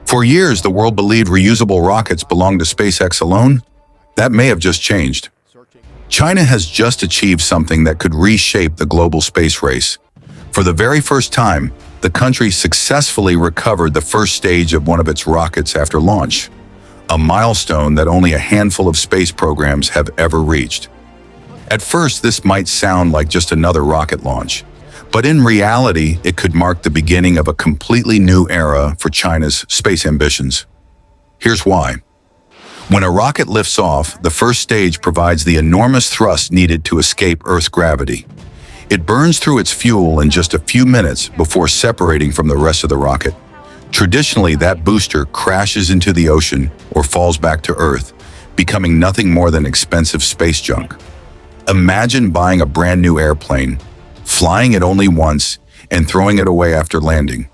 For years, the world believed reusable rockets belonged to SpaceX alone. That may have just changed. China has just achieved something that could reshape the global space race. For the very first time, the country successfully recovered the first stage of one of its rockets after launch, a milestone that only a handful of space programs have ever reached. At first, this might sound like just another rocket launch, but in reality, it could mark the beginning of a completely new era for China's space ambitions. Here's why. When a rocket lifts off, the first stage provides the enormous thrust needed to escape Earth's gravity. It burns through its fuel in just a few minutes before separating from the rest of the rocket. Traditionally, that booster crashes into the ocean or falls back to Earth, becoming nothing more than expensive space junk. Imagine buying a brand new airplane, flying it only once, and throwing it away after landing.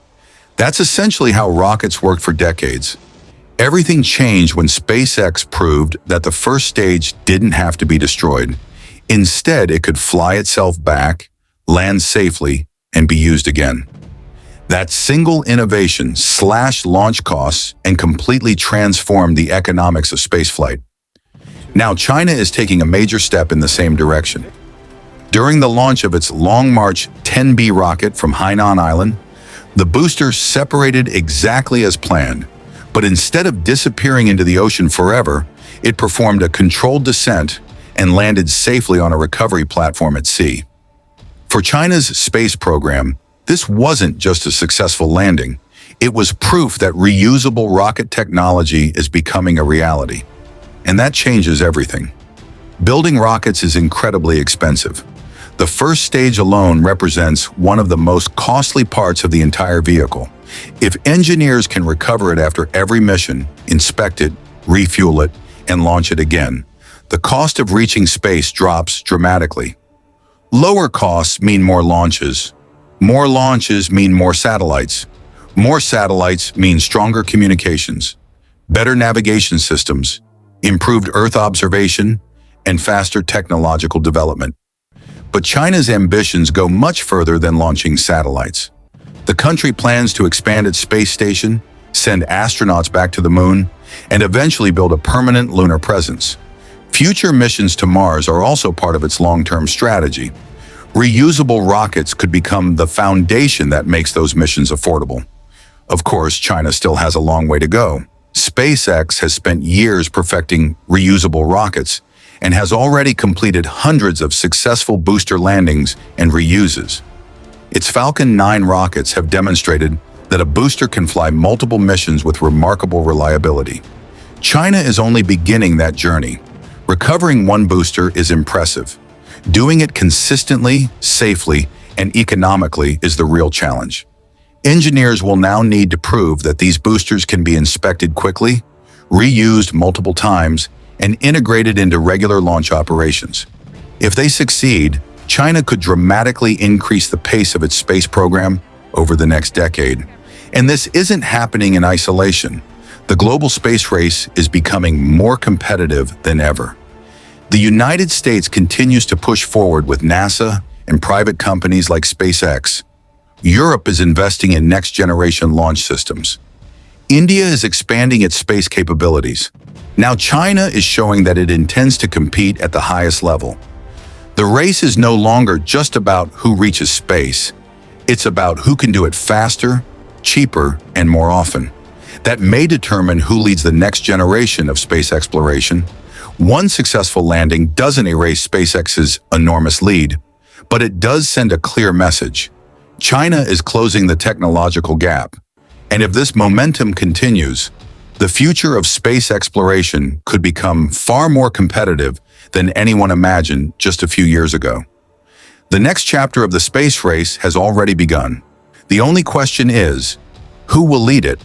That's essentially how rockets worked for decades. Everything changed when SpaceX proved that the first stage didn't have to be destroyed. Instead, it could fly itself back, land safely, and be used again. That single innovation slashed launch costs and completely transformed the economics of spaceflight. Now, China is taking a major step in the same direction. During the launch of its Long March 10B rocket from Hainan Island, the booster separated exactly as planned, but instead of disappearing into the ocean forever, it performed a controlled descent and landed safely on a recovery platform at sea. For China's space program, this wasn't just a successful landing. It was proof that reusable rocket technology is becoming a reality. And that changes everything. Building rockets is incredibly expensive. The first stage alone represents one of the most costly parts of the entire vehicle. If engineers can recover it after every mission, inspect it, refuel it, and launch it again, the cost of reaching space drops dramatically. Lower costs mean more launches. More launches mean more satellites. More satellites mean stronger communications, better navigation systems, improved Earth observation, and faster technological development. But China's ambitions go much further than launching satellites. The country plans to expand its space station, send astronauts back to the moon, and eventually build a permanent lunar presence. Future missions to Mars are also part of its long-term strategy. Reusable rockets could become the foundation that makes those missions affordable. Of course, China still has a long way to go. SpaceX has spent years perfecting reusable rockets and has already completed hundreds of successful booster landings and reuses. Its Falcon 9 rockets have demonstrated that a booster can fly multiple missions with remarkable reliability. China is only beginning that journey. Recovering one booster is impressive. Doing it consistently, safely, and economically is the real challenge. Engineers will now need to prove that these boosters can be inspected quickly, reused multiple times, and integrated into regular launch operations. If they succeed, China could dramatically increase the pace of its space program over the next decade. And this isn't happening in isolation. The global space race is becoming more competitive than ever. The United States continues to push forward with NASA and private companies like SpaceX. Europe is investing in next-generation launch systems. India is expanding its space capabilities. Now China is showing that it intends to compete at the highest level. The race is no longer just about who reaches space. It's about who can do it faster, cheaper, and more often. That may determine who leads the next generation of space exploration. One successful landing doesn't erase SpaceX's enormous lead, but it does send a clear message. China is closing the technological gap. And if this momentum continues, the future of space exploration could become far more competitive than anyone imagined just a few years ago. The next chapter of the space race has already begun. The only question is, who will lead it?